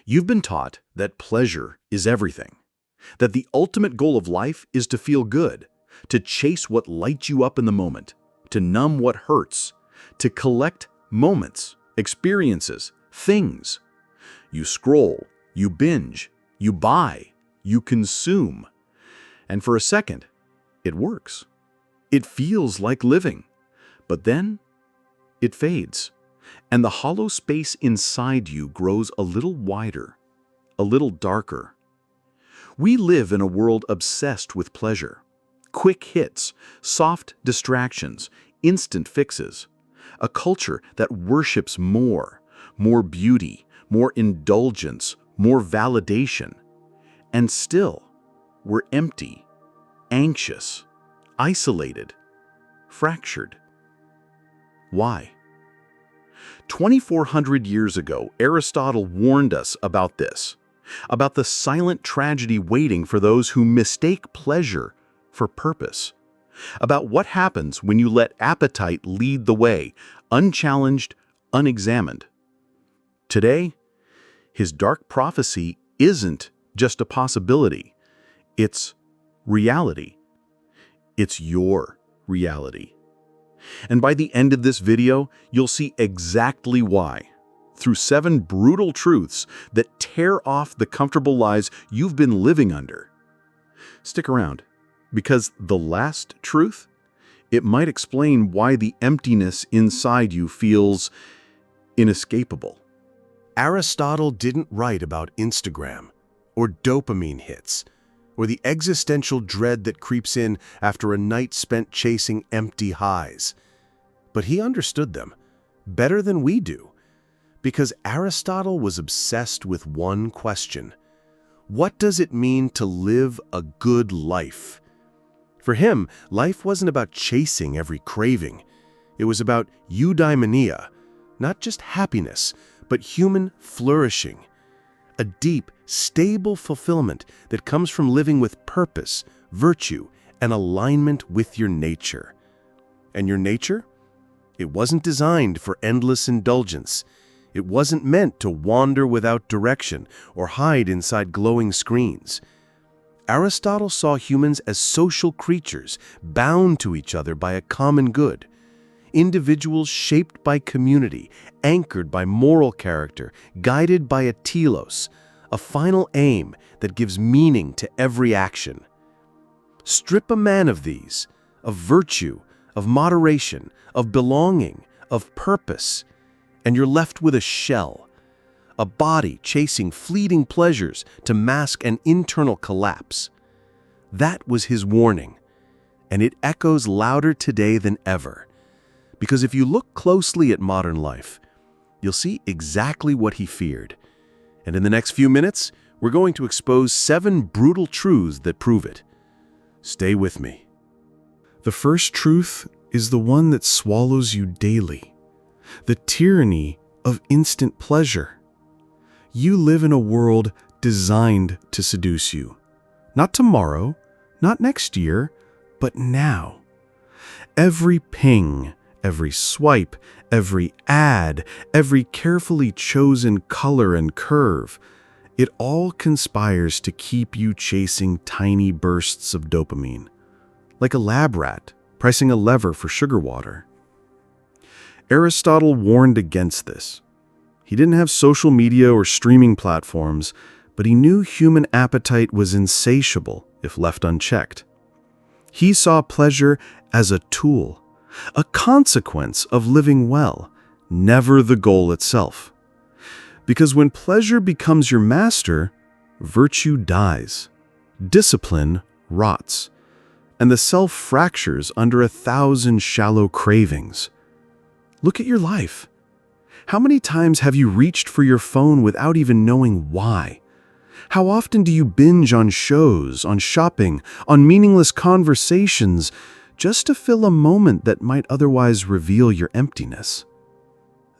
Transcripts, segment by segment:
You've been taught that pleasure is everything, that the ultimate goal of life is to feel good, to chase what lights you up in the moment, to numb what hurts, to collect moments, experiences, things. You scroll, you binge, you buy, you consume. And for a second, it works. It feels like living. But then, it fades. And the hollow space inside you grows a little wider, a little darker. We live in a world obsessed with pleasure. Quick hits, soft distractions, instant fixes. A culture that worships more beauty, more indulgence, more validation. And still, we're empty, anxious, isolated, fractured. Why? 2,400 years ago, Aristotle warned us about this, about the silent tragedy waiting for those who mistake pleasure for purpose, about what happens when you let appetite lead the way, unchallenged, unexamined. Today, his dark prophecy isn't just a possibility, it's reality. It's your reality. And by the end of this video, you'll see exactly why, through 7 brutal truths that tear off the comfortable lies you've been living under. Stick around, because the last truth, it might explain why the emptiness inside you feels inescapable. Aristotle didn't write about Instagram, or dopamine hits, or the existential dread that creeps in after a night spent chasing empty highs. But he understood them better than we do, because Aristotle was obsessed with one question: what does it mean to live a good life? For him, life wasn't about chasing every craving. It was about eudaimonia, not just happiness, but human flourishing. A deep, stable fulfillment that comes from living with purpose, virtue, and alignment with your nature. And your nature? It wasn't designed for endless indulgence. It wasn't meant to wander without direction or hide inside glowing screens. Aristotle saw humans as social creatures, bound to each other by a common good. Individuals shaped by community, anchored by moral character, guided by a telos, a final aim that gives meaning to every action. Strip a man of these, of virtue, of moderation, of belonging, of purpose, and you're left with a shell, a body chasing fleeting pleasures to mask an internal collapse. That was his warning, and it echoes louder today than ever. Because if you look closely at modern life, you'll see exactly what he feared. And in the next few minutes, we're going to expose 7 brutal truths that prove it. Stay with me. The first truth is the one that swallows you daily: the tyranny of instant pleasure. You live in a world designed to seduce you. Not tomorrow, not next year, but now. Every ping, every swipe, every ad, every carefully chosen color and curve, it all conspires to keep you chasing tiny bursts of dopamine, like a lab rat pressing a lever for sugar water. Aristotle warned against this. He didn't have social media or streaming platforms, but he knew human appetite was insatiable if left unchecked. He saw pleasure as a tool, a consequence of living well, never the goal itself. Because when pleasure becomes your master, virtue dies, discipline rots, and the self fractures under 1,000 shallow cravings. Look at your life. How many times have you reached for your phone without even knowing why? How often do you binge on shows, on shopping, on meaningless conversations, just to fill a moment that might otherwise reveal your emptiness?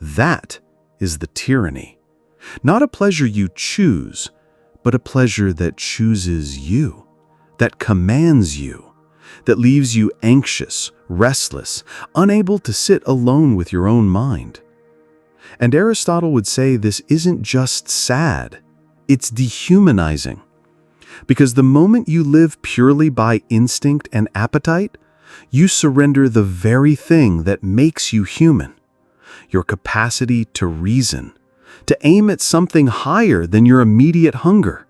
That is the tyranny. Not a pleasure you choose, but a pleasure that chooses you, that commands you, that leaves you anxious, restless, unable to sit alone with your own mind. And Aristotle would say this isn't just sad, It's dehumanizing. Because the moment you live purely by instinct and appetite, you surrender the very thing that makes you human. Your capacity to reason, to aim at something higher than your immediate hunger.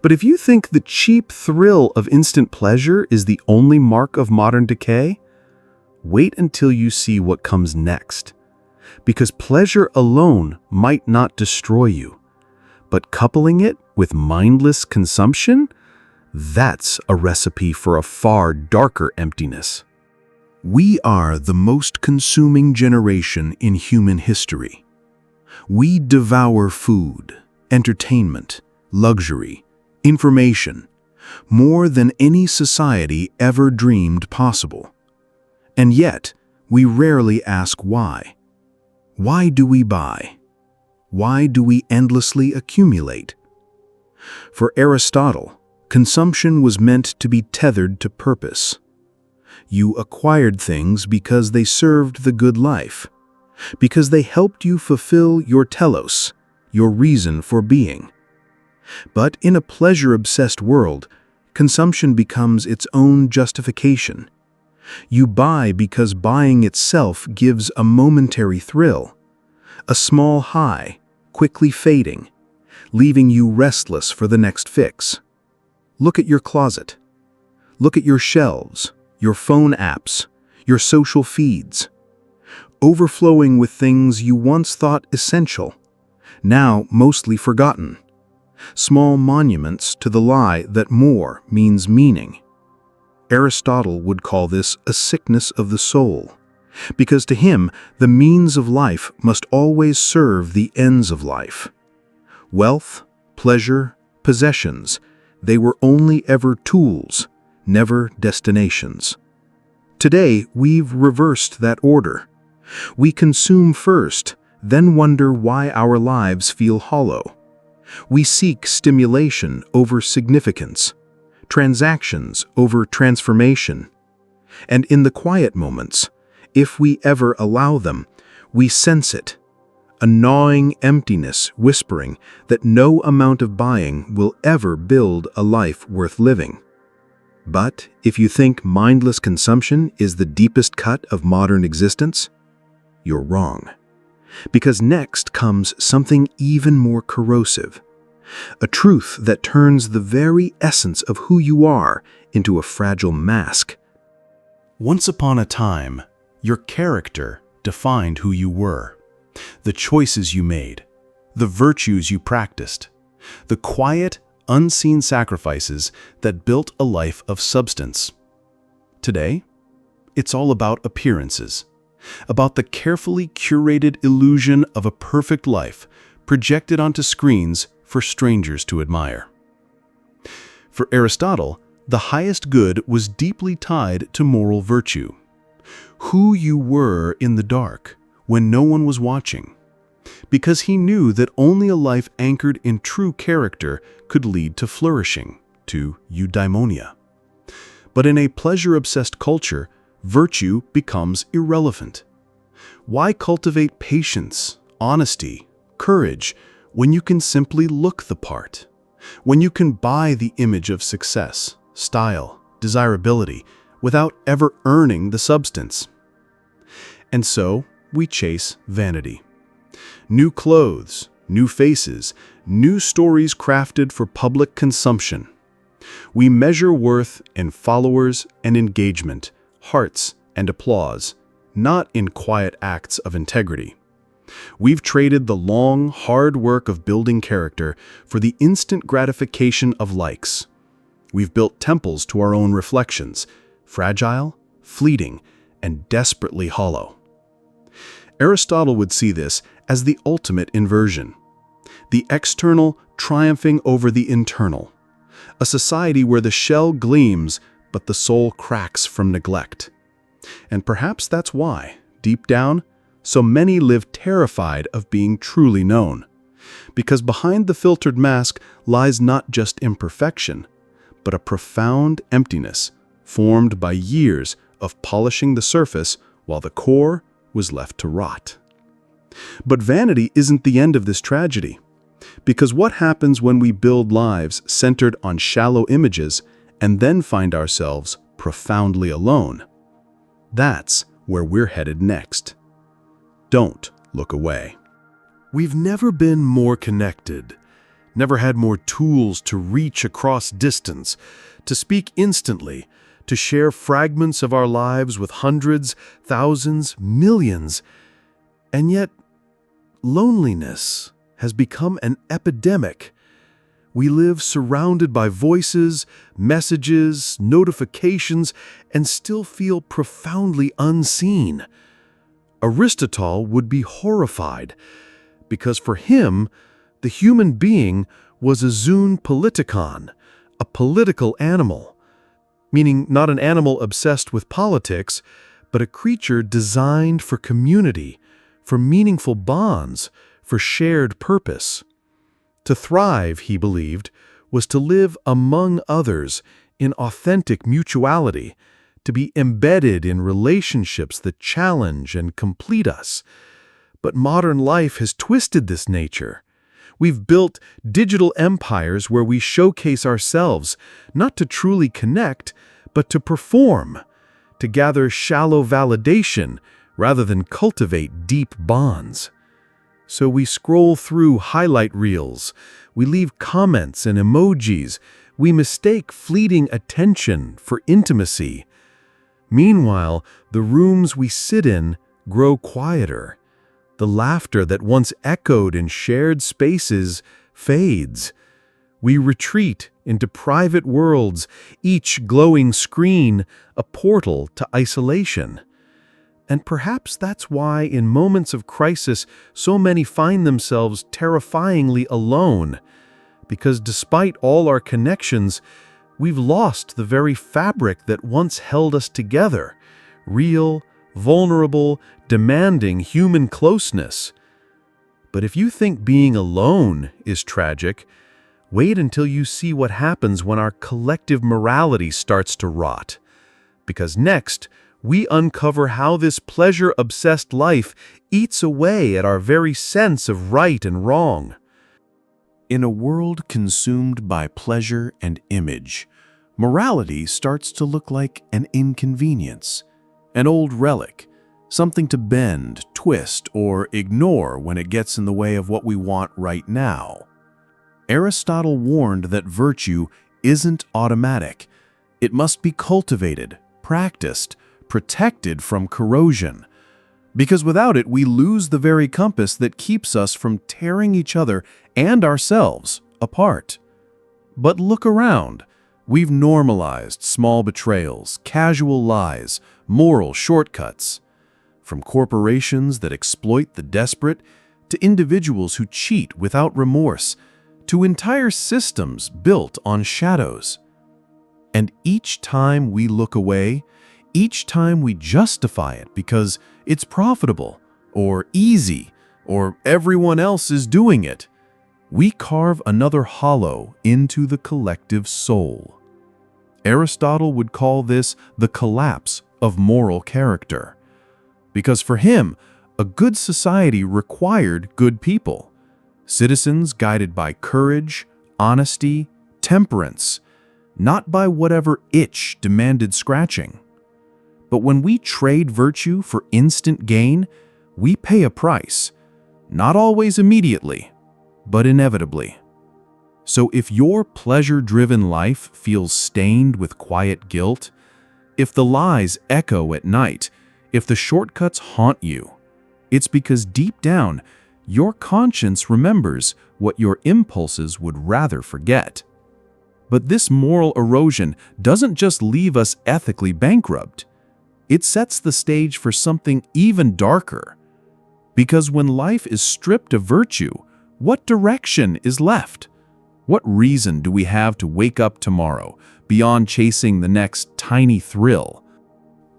But if you think the cheap thrill of instant pleasure is the only mark of modern decay, wait until you see what comes next. Because pleasure alone might not destroy you, but coupling it with mindless consumption, that's a recipe for a far darker emptiness. We are the most consuming generation in human history. We devour food, entertainment, luxury, information, more than any society ever dreamed possible. And yet, we rarely ask why. Why do we buy? Why do we endlessly accumulate? For Aristotle, consumption was meant to be tethered to purpose. You acquired things because they served the good life, because they helped you fulfill your telos, your reason for being. But in a pleasure-obsessed world, consumption becomes its own justification. You buy because buying itself gives a momentary thrill, a small high, quickly fading, leaving you restless for the next fix. Look at your closet. Look at your shelves, your phone apps, your social feeds. Overflowing with things you once thought essential, now mostly forgotten. Small monuments to the lie that more means meaning. Aristotle would call this a sickness of the soul, because to him, the means of life must always serve the ends of life. Wealth, pleasure, possessions, they were only ever tools, never destinations. Today, we've reversed that order. We consume first, then wonder why our lives feel hollow. We seek stimulation over significance, transactions over transformation. And in the quiet moments, if we ever allow them, we sense it, a gnawing emptiness whispering that no amount of buying will ever build a life worth living. But if you think mindless consumption is the deepest cut of modern existence, you're wrong. Because next comes something even more corrosive, a truth that turns the very essence of who you are into a fragile mask. Once upon a time, your character defined who you were, the choices you made, the virtues you practiced, the quiet, unseen sacrifices that built a life of substance. Today, it's all about appearances, about the carefully curated illusion of a perfect life projected onto screens for strangers to admire. For Aristotle, the highest good was deeply tied to moral virtue. Who you were in the dark, when no one was watching, because he knew that only a life anchored in true character could lead to flourishing, to eudaimonia. But in a pleasure-obsessed culture, virtue becomes irrelevant. Why cultivate patience, honesty, courage, when you can simply look the part? When you can buy the image of success, style, desirability, without ever earning the substance? And so, we chase vanity. New clothes, new faces, new stories crafted for public consumption. We measure worth in followers and engagement, hearts and applause, not in quiet acts of integrity. We've traded the long, hard work of building character for the instant gratification of likes. We've built temples to our own reflections, fragile, fleeting, and desperately hollow. Aristotle would see this as the ultimate inversion, the external triumphing over the internal, a society where the shell gleams but the soul cracks from neglect. And perhaps that's why, deep down, so many live terrified of being truly known, because behind the filtered mask lies not just imperfection, but a profound emptiness formed by years of polishing the surface while the core was left to rot. But vanity isn't the end of this tragedy. Because what happens when we build lives centered on shallow images and then find ourselves profoundly alone? That's where we're headed next. Don't look away. We've never been more connected, never had more tools to reach across distance, to speak instantly, to share fragments of our lives with hundreds, thousands, millions. And yet, loneliness has become an epidemic. We live surrounded by voices, messages, notifications, and still feel profoundly unseen. Aristotle would be horrified, because for him, the human being was a zoon politikon, a political animal, meaning not an animal obsessed with politics, but a creature designed for community, for meaningful bonds, for shared purpose. To thrive, he believed, was to live among others in authentic mutuality, to be embedded in relationships that challenge and complete us. But modern life has twisted this nature. We've built digital empires where we showcase ourselves, not to truly connect, but to perform, to gather shallow validation rather than cultivate deep bonds. So we scroll through highlight reels, we leave comments and emojis, we mistake fleeting attention for intimacy. Meanwhile, the rooms we sit in grow quieter. The laughter that once echoed in shared spaces fades. We retreat into private worlds, each glowing screen a portal to isolation. And perhaps that's why in moments of crisis so many find themselves terrifyingly alone, because despite all our connections, we've lost the very fabric that once held us together, real, vulnerable, demanding human closeness. But if you think being alone is tragic, wait until you see what happens when our collective morality starts to rot. Because next, we uncover how this pleasure-obsessed life eats away at our very sense of right and wrong. In a world consumed by pleasure and image, morality starts to look like an inconvenience, an old relic, something to bend, twist, or ignore when it gets in the way of what we want right now. Aristotle warned that virtue isn't automatic. It must be cultivated, practiced, protected from corrosion. Because without it, we lose the very compass that keeps us from tearing each other and ourselves apart. But look around. We've normalized small betrayals, casual lies, moral shortcuts. From corporations that exploit the desperate, to individuals who cheat without remorse, to entire systems built on shadows. And each time we look away, each time we justify it because it's profitable, or easy, or everyone else is doing it, we carve another hollow into the collective soul. Aristotle would call this the collapse of moral character. Because for him, a good society required good people. Citizens guided by courage, honesty, temperance, not by whatever itch demanded scratching. But when we trade virtue for instant gain, we pay a price, not always immediately, but inevitably. So if your pleasure-driven life feels stained with quiet guilt, if the lies echo at night, if the shortcuts haunt you, it's because deep down, your conscience remembers what your impulses would rather forget. But this moral erosion doesn't just leave us ethically bankrupt. It sets the stage for something even darker. Because when life is stripped of virtue, what direction is left? What reason do we have to wake up tomorrow beyond chasing the next tiny thrill?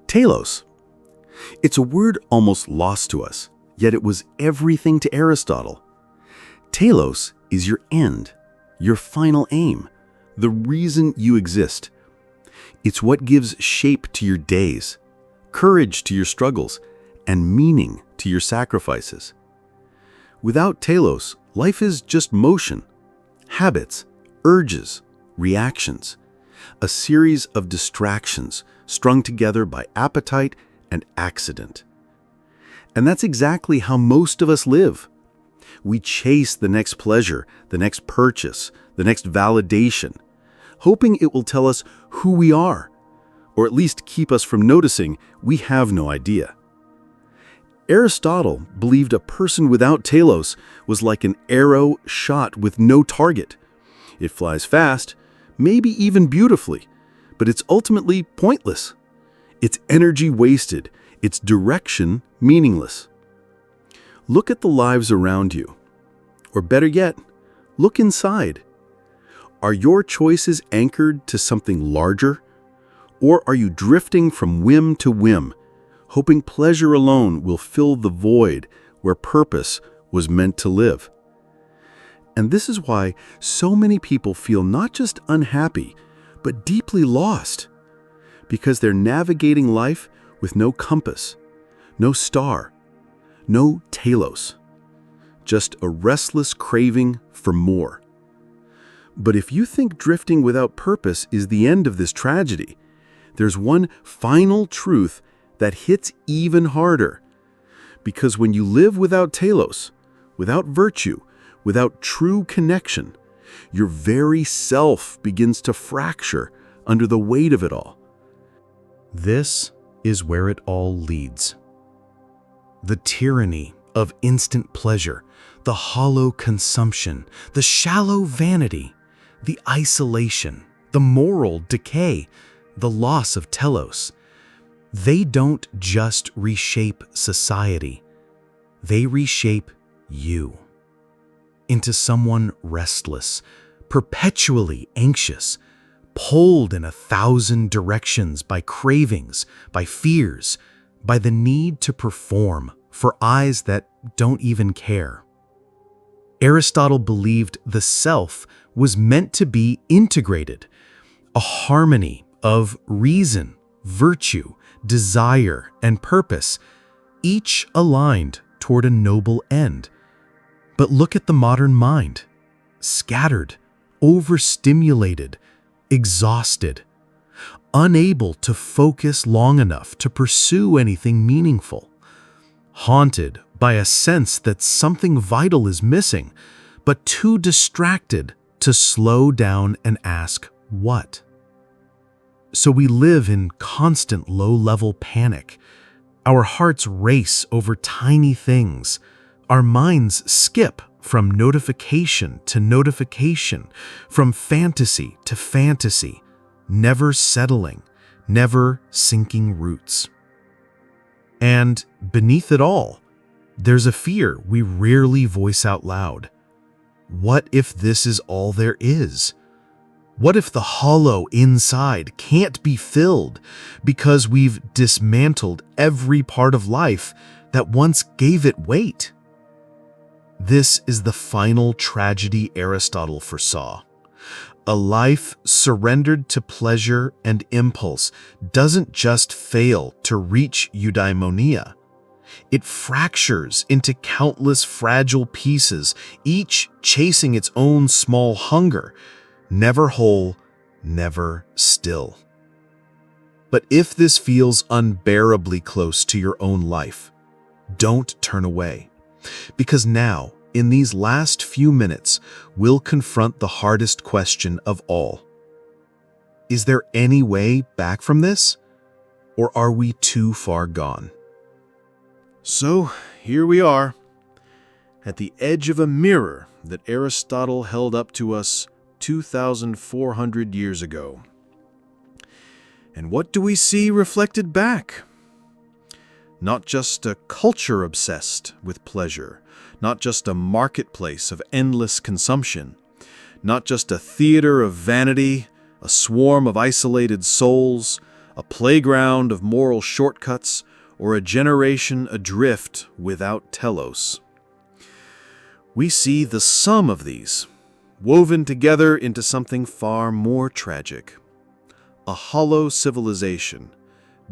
Telos. It's a word almost lost to us, yet it was everything to Aristotle. Telos is your end, your final aim, the reason you exist. It's what gives shape to your days, courage to your struggles, and meaning to your sacrifices. Without telos, life is just motion, habits, urges, reactions, a series of distractions strung together by appetite and accident. And that's exactly how most of us live. We chase the next pleasure, the next purchase, the next validation, hoping it will tell us who we are, or at least keep us from noticing we have no idea. Aristotle believed a person without telos was like an arrow shot with no target. It flies fast, maybe even beautifully, but it's ultimately pointless. Its energy wasted, its direction meaningless. Look at the lives around you. Or better yet, look inside. Are your choices anchored to something larger? Or are you drifting from whim to whim, hoping pleasure alone will fill the void where purpose was meant to live? And this is why so many people feel not just unhappy, but deeply lost, because they're navigating life with no compass, no star, no telos, just a restless craving for more. But if you think drifting without purpose is the end of this tragedy, there's one final truth that hits even harder. Because when you live without telos, without virtue, without true connection, your very self begins to fracture under the weight of it all. This is where it all leads. The tyranny of instant pleasure, the hollow consumption, the shallow vanity, the isolation, the moral decay, the loss of telos. They don't just reshape society, they reshape you into someone restless, perpetually anxious, pulled in 1,000 directions by cravings, by fears, by the need to perform for eyes that don't even care. Aristotle believed the self was meant to be integrated, a harmony of reason, virtue, desire, and purpose, each aligned toward a noble end. But look at the modern mind, scattered, overstimulated, exhausted, unable to focus long enough to pursue anything meaningful, haunted by a sense that something vital is missing, but too distracted to slow down and ask what. So we live in constant low-level panic. Our hearts race over tiny things. Our minds skip from notification to notification, from fantasy to fantasy, never settling, never sinking roots. And beneath it all, there's a fear we rarely voice out loud. What if this is all there is? What if the hollow inside can't be filled because we've dismantled every part of life that once gave it weight? This is the final tragedy Aristotle foresaw. A life surrendered to pleasure and impulse doesn't just fail to reach eudaimonia. It fractures into countless fragile pieces, each chasing its own small hunger, never whole, never still. But if this feels unbearably close to your own life, don't turn away. Because now, in these last few minutes, we'll confront the hardest question of all. Is there any way back from this? Or are we too far gone? So, here we are, at the edge of a mirror that Aristotle held up to us 2,400 years ago. And what do we see reflected back? Not just a culture obsessed with pleasure, not just a marketplace of endless consumption, not just a theater of vanity, a swarm of isolated souls, a playground of moral shortcuts, or a generation adrift without telos. We see the sum of these, woven together into something far more tragic. A hollow civilization,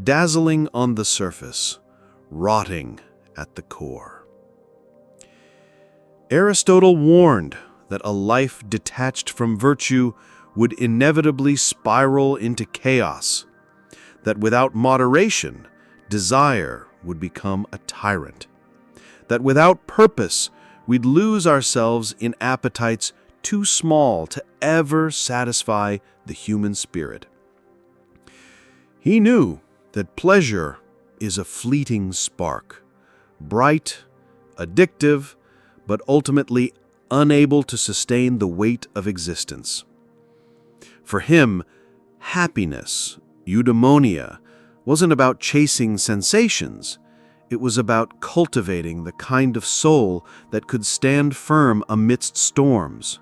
dazzling on the surface, rotting at the core. Aristotle warned that a life detached from virtue would inevitably spiral into chaos, that without moderation, desire would become a tyrant, that without purpose, we'd lose ourselves in appetites too small to ever satisfy the human spirit. He knew that pleasure is a fleeting spark, bright, addictive, but ultimately unable to sustain the weight of existence. For him, happiness, eudaimonia, wasn't about chasing sensations. It was about cultivating the kind of soul that could stand firm amidst storms,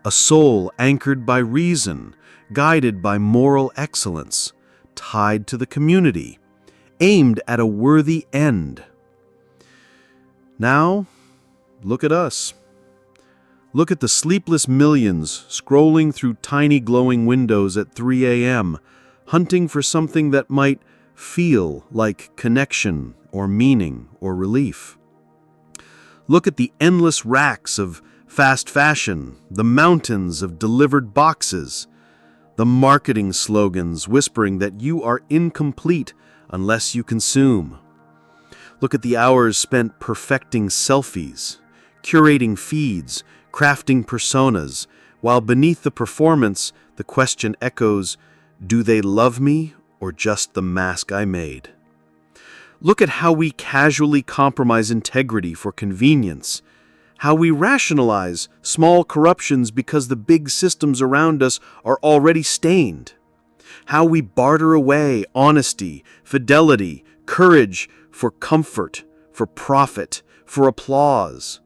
a soul anchored by reason, guided by moral excellence, tied to the community, aimed at a worthy end. Now, look at us. Look at the sleepless millions scrolling through tiny glowing windows at 3 a.m., hunting for something that might feel like connection or meaning or relief. Look at the endless racks of fast fashion, the mountains of delivered boxes, the marketing slogans whispering that you are incomplete unless you consume. Look at the hours spent perfecting selfies, curating feeds, crafting personas, while beneath the performance, the question echoes, do they love me or just the mask I made? Look at how we casually compromise integrity for convenience, how we rationalize small corruptions because the big systems around us are already stained, how we barter away honesty, fidelity, courage for comfort, for profit, for applause.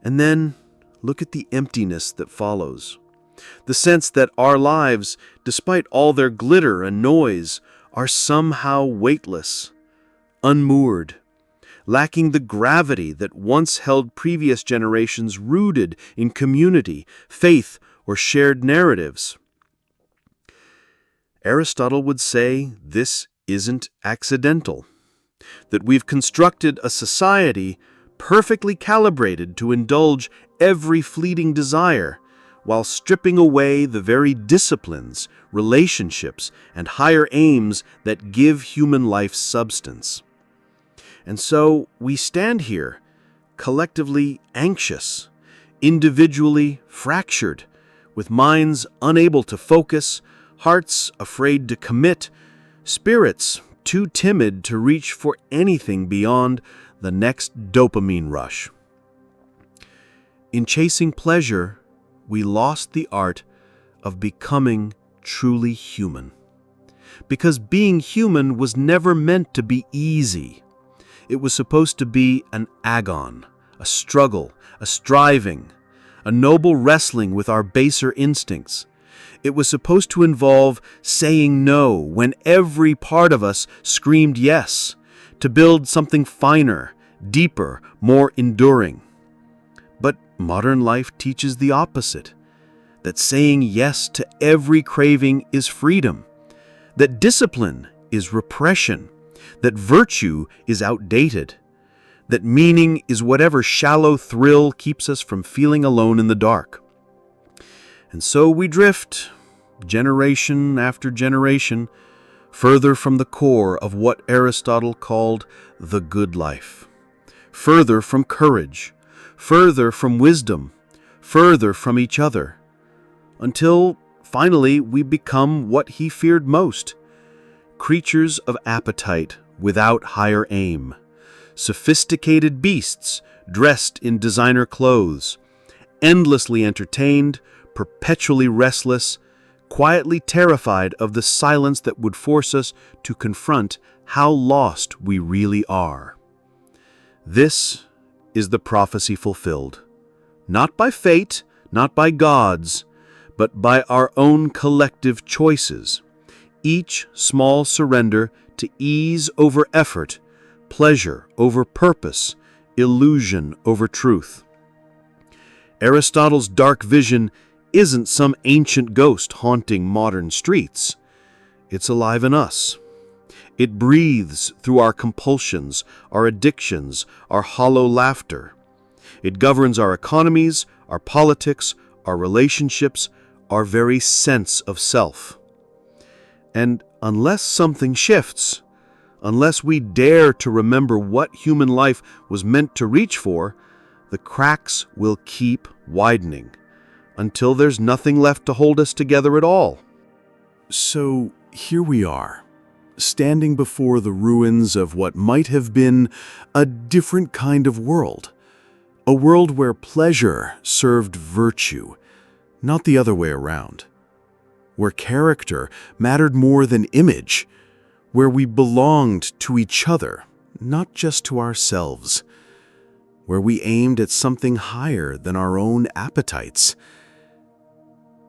And then look at the emptiness that follows. The sense that our lives, despite all their glitter and noise, are somehow weightless, unmoored, lacking the gravity that once held previous generations rooted in community, faith, or shared narratives. Aristotle would say this isn't accidental, that we've constructed a society perfectly calibrated to indulge every fleeting desire, while stripping away the very disciplines, relationships, and higher aims that give human life substance. And so we stand here, collectively anxious, individually fractured, with minds unable to focus, hearts afraid to commit, spirits too timid to reach for anything beyond the next dopamine rush. In chasing pleasure, we lost the art of becoming truly human. Because being human was never meant to be easy. It was supposed to be an agon, a struggle, a striving, a noble wrestling with our baser instincts. It was supposed to involve saying no when every part of us screamed yes, to build something finer, deeper, more enduring. But modern life teaches the opposite, that saying yes to every craving is freedom, that discipline is repression, that virtue is outdated, that meaning is whatever shallow thrill keeps us from feeling alone in the dark. And so we drift, generation after generation, further from the core of what Aristotle called the good life, further from courage, further from wisdom, further from each other, until finally we become what he feared most, creatures of appetite without higher aim, sophisticated beasts dressed in designer clothes, endlessly entertained, perpetually restless, quietly terrified of the silence that would force us to confront how lost we really are. This is the prophecy fulfilled, not by fate, not by gods, but by our own collective choices, each small surrender to ease over effort, pleasure over purpose, illusion over truth. Aristotle's dark vision isn't some ancient ghost haunting modern streets. It's alive in us. It breathes through our compulsions, our addictions, our hollow laughter. It governs our economies, our politics, our relationships, our very sense of self. And unless something shifts, unless we dare to remember what human life was meant to reach for, the cracks will keep widening until there's nothing left to hold us together at all. So here we are, standing before the ruins of what might have been a different kind of world. A world where pleasure served virtue, not the other way around. Where character mattered more than image. Where we belonged to each other, not just to ourselves. Where we aimed at something higher than our own appetites.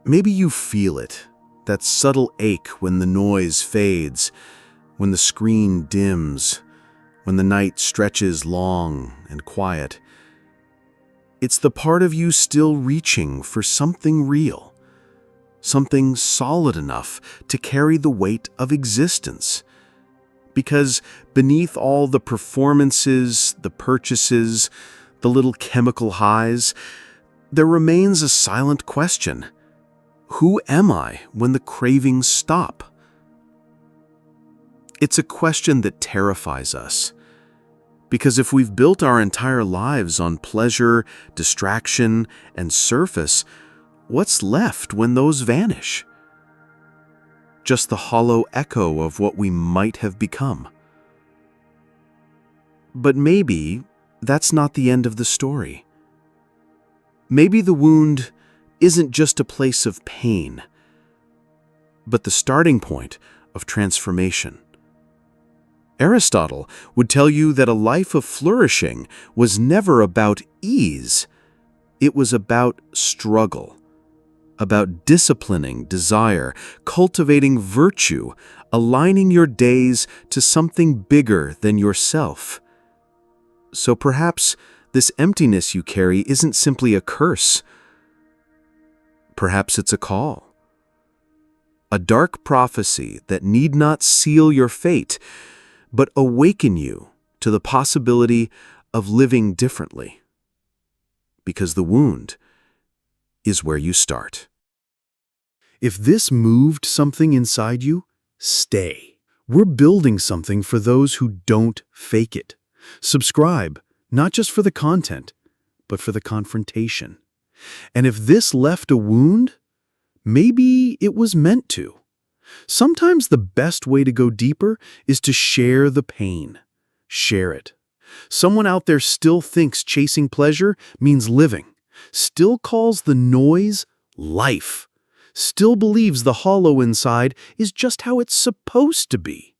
Maybe you feel it, that subtle ache when the noise fades, when the screen dims, when the night stretches long and quiet. It's the part of you still reaching for something real, something solid enough to carry the weight of existence. Because beneath all the performances, the purchases, the little chemical highs, there remains a silent question. Who am I when the cravings stop? It's a question that terrifies us. Because if we've built our entire lives on pleasure, distraction, and surface, what's left when those vanish? Just the hollow echo of what we might have become. But maybe that's not the end of the story. Maybe the wound isn't just a place of pain, but the starting point of transformation. Aristotle would tell you that a life of flourishing was never about ease. It was about struggle. About disciplining desire, cultivating virtue, aligning your days to something bigger than yourself. So perhaps this emptiness you carry isn't simply a curse. Perhaps it's a call. A dark prophecy that need not seal your fate, but awaken you to the possibility of living differently. Because the wound is where you start. If this moved something inside you, stay. We're building something for those who don't fake it. Subscribe, not just for the content, but for the confrontation. And if this left a wound, maybe it was meant to. Sometimes the best way to go deeper is to share the pain. Share it. Someone out there still thinks chasing pleasure means living. Still calls the noise life, still believes the hollow inside is just how it's supposed to be.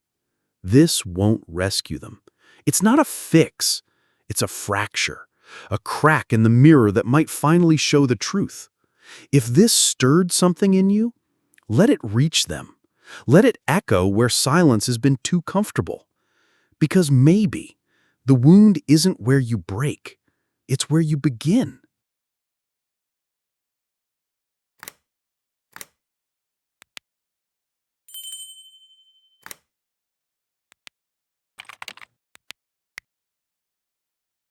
This won't rescue them. It's not a fix. It's a fracture, a crack in the mirror that might finally show the truth. If this stirred something in you, let it reach them. Let it echo where silence has been too comfortable. Because maybe the wound isn't where you break, it's where you begin.